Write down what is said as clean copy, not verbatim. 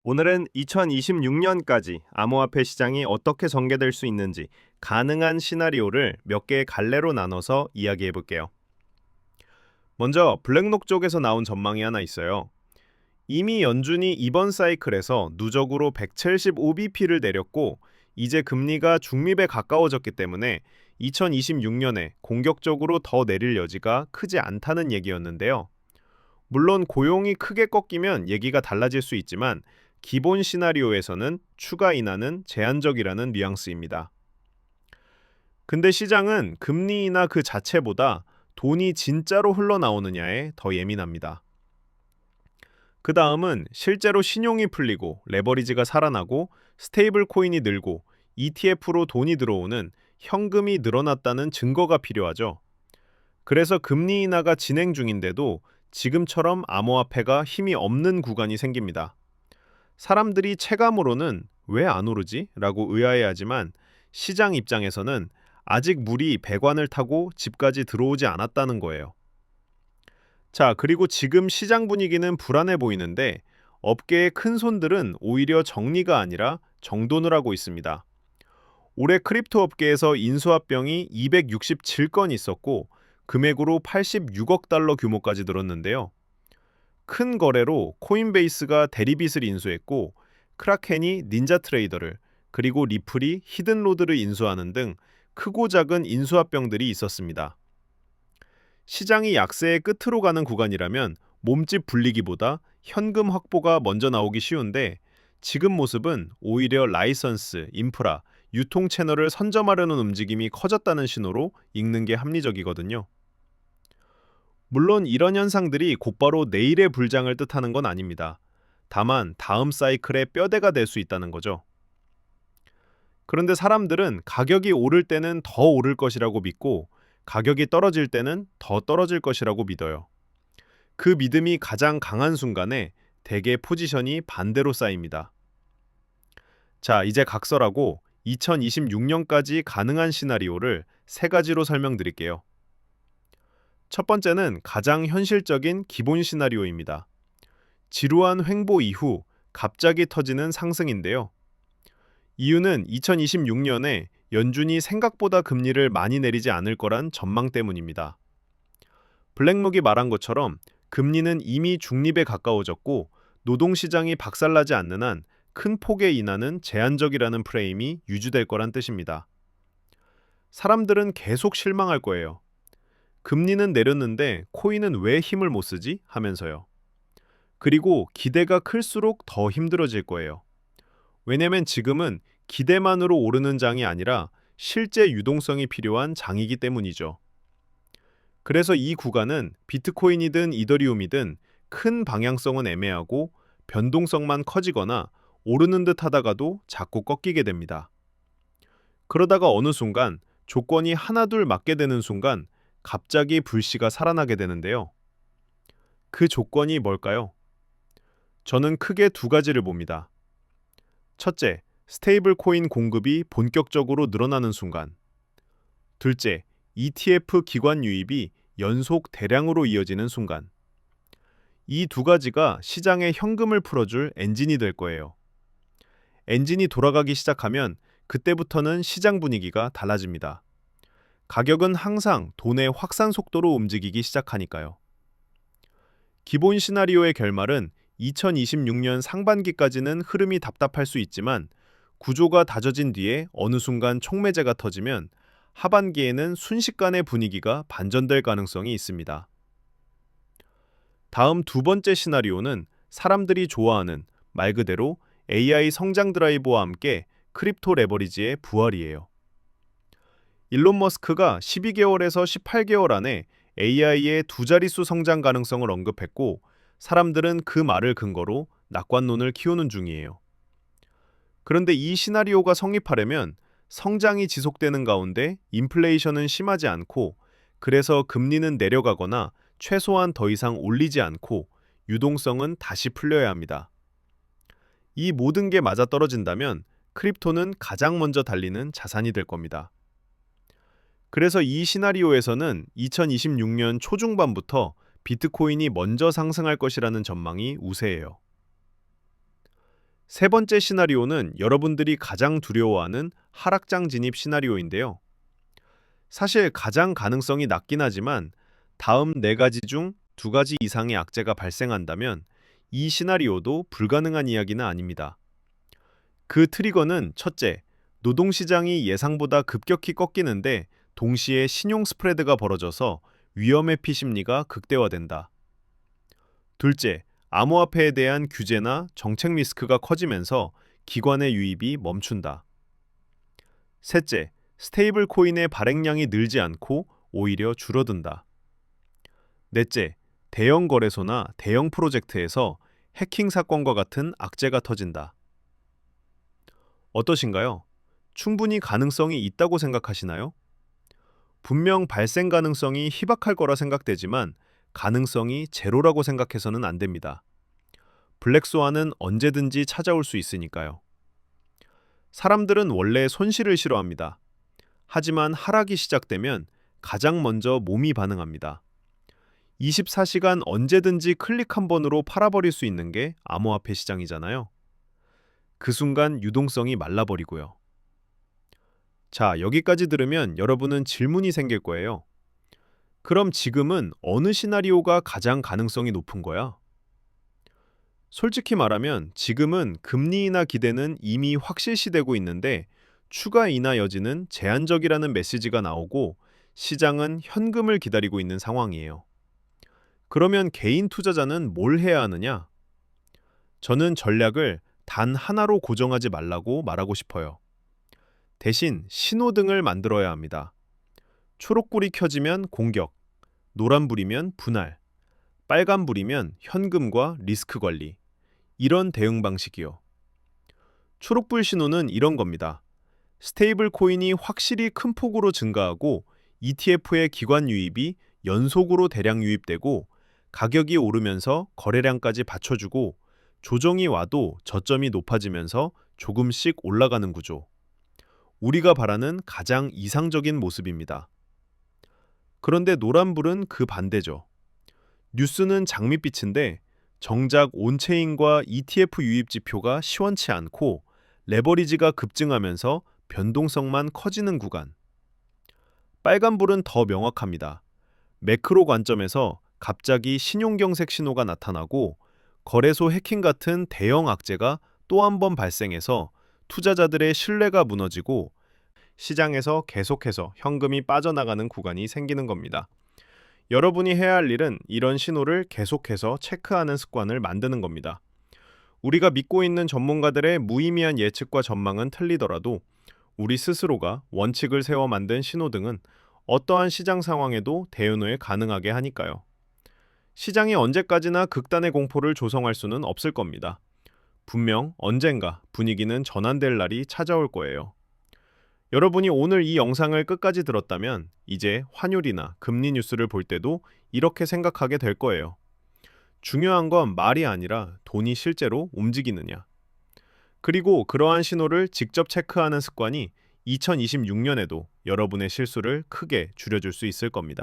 오늘은 2026년까지 암호화폐 시장이 어떻게 전개될 수 있는지 가능한 시나리오를 몇 개의 갈래로 나눠서 이야기해 볼게요. 먼저 블랙록 쪽에서 나온 전망이 하나 있어요. 이미 연준이 이번 사이클에서 누적으로 175bp를 내렸고 이제 금리가 중립에 가까워졌기 때문에 2026년에 공격적으로 더 내릴 여지가 크지 않다는 얘기였는데요. 물론 고용이 크게 꺾이면 얘기가 달라질 수 있지만 기본 시나리오에서는 추가 인하는 제한적이라는 뉘앙스입니다. 근데 시장은 금리 인하 그 자체보다 돈이 진짜로 흘러나오느냐에 더 예민합니다. 그 다음은 실제로 신용이 풀리고 레버리지가 살아나고 스테이블 코인이 늘고 ETF로 돈이 들어오는 현금이 늘어났다는 증거가 필요하죠. 그래서 금리 인하가 진행 중인데도 지금처럼 암호화폐가 힘이 없는 구간이 생깁니다. 사람들이 체감으로는 왜 안 오르지? 라고 의아해하지만 시장 입장에서는 아직 물이 배관을 타고 집까지 들어오지 않았다는 거예요. 자, 그리고 지금 시장 분위기는 불안해 보이는데 업계의 큰 손들은 오히려 정리가 아니라 정돈을 하고 있습니다. 올해 크립토 업계에서 인수합병이 267건 있었고 금액으로 86억 달러 규모까지 늘었는데요. 큰 거래로 코인베이스가 대리빗을 인수했고 크라켄이 닌자트레이더를 그리고 리플이 히든로드를 인수하는 등 크고 작은 인수합병들이 있었습니다. 시장이 약세의 끝으로 가는 구간이라면 몸집 불리기보다 현금 확보가 먼저 나오기 쉬운데 지금 모습은 오히려 라이선스, 인프라, 유통 채널을 선점하려는 움직임이 커졌다는 신호로 읽는 게 합리적이거든요. 물론 이런 현상들이 곧바로 내일의 불장을 뜻하는 건 아닙니다. 다만 다음 사이클의 뼈대가 될 수 있다는 거죠. 그런데 사람들은 가격이 오를 때는 더 오를 것이라고 믿고 가격이 떨어질 때는 더 떨어질 것이라고 믿어요. 그 믿음이 가장 강한 순간에 대개 포지션이 반대로 쌓입니다. 자, 이제 각설하고 2026년까지 가능한 시나리오를 세 가지로 설명드릴게요. 첫 번째는 가장 현실적인 기본 시나리오입니다. 지루한 횡보 이후 갑자기 터지는 상승인데요. 이유는 2026년에 연준이 생각보다 금리를 많이 내리지 않을 거란 전망 때문입니다. 블랙록이 말한 것처럼 금리는 이미 중립에 가까워졌고 노동시장이 박살나지 않는 한 큰 폭의 인하는 제한적이라는 프레임이 유지될 거란 뜻입니다. 사람들은 계속 실망할 거예요. 금리는 내렸는데 코인은 왜 힘을 못 쓰지? 하면서요. 그리고 기대가 클수록 더 힘들어질 거예요. 왜냐면 지금은 기대만으로 오르는 장이 아니라 실제 유동성이 필요한 장이기 때문이죠. 그래서 이 구간은 비트코인이든 이더리움이든 큰 방향성은 애매하고 변동성만 커지거나 오르는 듯 하다가도 자꾸 꺾이게 됩니다. 그러다가 어느 순간 조건이 하나둘 맞게 되는 순간 갑자기 불씨가 살아나게 되는데요. 그 조건이 뭘까요? 저는 크게 두 가지를 봅니다. 첫째, 스테이블 코인 공급이 본격적으로 늘어나는 순간. 둘째, ETF 기관 유입이 연속 대량으로 이어지는 순간. 이 두 가지가 시장의 현금을 풀어줄 엔진이 될 거예요. 엔진이 돌아가기 시작하면 그때부터는 시장 분위기가 달라집니다. 가격은 항상 돈의 확산 속도로 움직이기 시작하니까요. 기본 시나리오의 결말은 2026년 상반기까지는 흐름이 답답할 수 있지만 구조가 다져진 뒤에 어느 순간 촉매제가 터지면 하반기에는 순식간에 분위기가 반전될 가능성이 있습니다. 다음 두 번째 시나리오는 사람들이 좋아하는 말 그대로 AI 성장 드라이브와 함께 크립토 레버리지의 부활이에요. 일론 머스크가 12개월에서 18개월 안에 AI의 두 자릿수 성장 가능성을 언급했고 사람들은 그 말을 근거로 낙관론을 키우는 중이에요. 그런데 이 시나리오가 성립하려면 성장이 지속되는 가운데 인플레이션은 심하지 않고 그래서 금리는 내려가거나 최소한 더 이상 올리지 않고 유동성은 다시 풀려야 합니다. 이 모든 게 맞아떨어진다면 크립토는 가장 먼저 달리는 자산이 될 겁니다. 그래서 이 시나리오에서는 2026년 초중반부터 비트코인이 먼저 상승할 것이라는 전망이 우세해요. 세 번째 시나리오는 여러분들이 가장 두려워하는 하락장 진입 시나리오인데요. 사실 가장 가능성이 낮긴 하지만 다음 네 가지 중 두 가지 이상의 악재가 발생한다면 이 시나리오도 불가능한 이야기는 아닙니다. 그 트리거는 첫째, 노동시장이 예상보다 급격히 꺾이는데 동시에 신용 스프레드가 벌어져서 위험회피 심리가 극대화된다. 둘째, 암호화폐에 대한 규제나 정책 리스크가 커지면서 기관의 유입이 멈춘다. 셋째, 스테이블 코인의 발행량이 늘지 않고 오히려 줄어든다. 넷째, 대형 거래소나 대형 프로젝트에서 해킹 사건과 같은 악재가 터진다. 어떠신가요? 충분히 가능성이 있다고 생각하시나요? 분명 발생 가능성이 희박할 거라 생각되지만 가능성이 제로라고 생각해서는 안 됩니다. 블랙스완은 언제든지 찾아올 수 있으니까요. 사람들은 원래 손실을 싫어합니다. 하지만 하락이 시작되면 가장 먼저 몸이 반응합니다. 24시간 언제든지 클릭 한 번으로 팔아버릴 수 있는 게 암호화폐 시장이잖아요. 그 순간 유동성이 말라버리고요. 자, 여기까지 들으면 여러분은 질문이 생길 거예요. 그럼 지금은 어느 시나리오가 가장 가능성이 높은 거야? 솔직히 말하면 지금은 금리 인하 기대는 이미 확실시되고 있는데 추가 인하 여지는 제한적이라는 메시지가 나오고 시장은 현금을 기다리고 있는 상황이에요. 그러면 개인 투자자는 뭘 해야 하느냐? 저는 전략을 단 하나로 고정하지 말라고 말하고 싶어요. 대신 신호등을 만들어야 합니다. 초록불이 켜지면 공격, 노란불이면 분할, 빨간불이면 현금과 리스크 관리. 이런 대응 방식이요. 초록불 신호는 이런 겁니다. 스테이블 코인이 확실히 큰 폭으로 증가하고 ETF의 기관 유입이 연속으로 대량 유입되고 가격이 오르면서 거래량까지 받쳐주고 조정이 와도 저점이 높아지면서 조금씩 올라가는 구조. 우리가 바라는 가장 이상적인 모습입니다. 그런데 노란불은 그 반대죠. 뉴스는 장밋빛인데 정작 온체인과 ETF 유입 지표가 시원치 않고 레버리지가 급증하면서 변동성만 커지는 구간. 빨간불은 더 명확합니다. 매크로 관점에서 갑자기 신용경색 신호가 나타나고 거래소 해킹 같은 대형 악재가 또 한 번 발생해서 투자자들의 신뢰가 무너지고 시장에서 계속해서 현금이 빠져나가는 구간이 생기는 겁니다. 여러분이 해야 할 일은 이런 신호를 계속해서 체크하는 습관을 만드는 겁니다. 우리가 믿고 있는 전문가들의 무의미한 예측과 전망은 틀리더라도 우리 스스로가 원칙을 세워 만든 신호등은 어떠한 시장 상황에도 대응을 가능하게 하니까요. 시장이 언제까지나 극단의 공포를 조성할 수는 없을 겁니다. 분명 언젠가 분위기는 전환될 날이 찾아올 거예요. 여러분이 오늘 이 영상을 끝까지 들었다면 이제 환율이나 금리 뉴스를 볼 때도 이렇게 생각하게 될 거예요. 중요한 건 말이 아니라 돈이 실제로 움직이느냐. 그리고 그러한 신호를 직접 체크하는 습관이 2026년에도 여러분의 실수를 크게 줄여줄 수 있을 겁니다.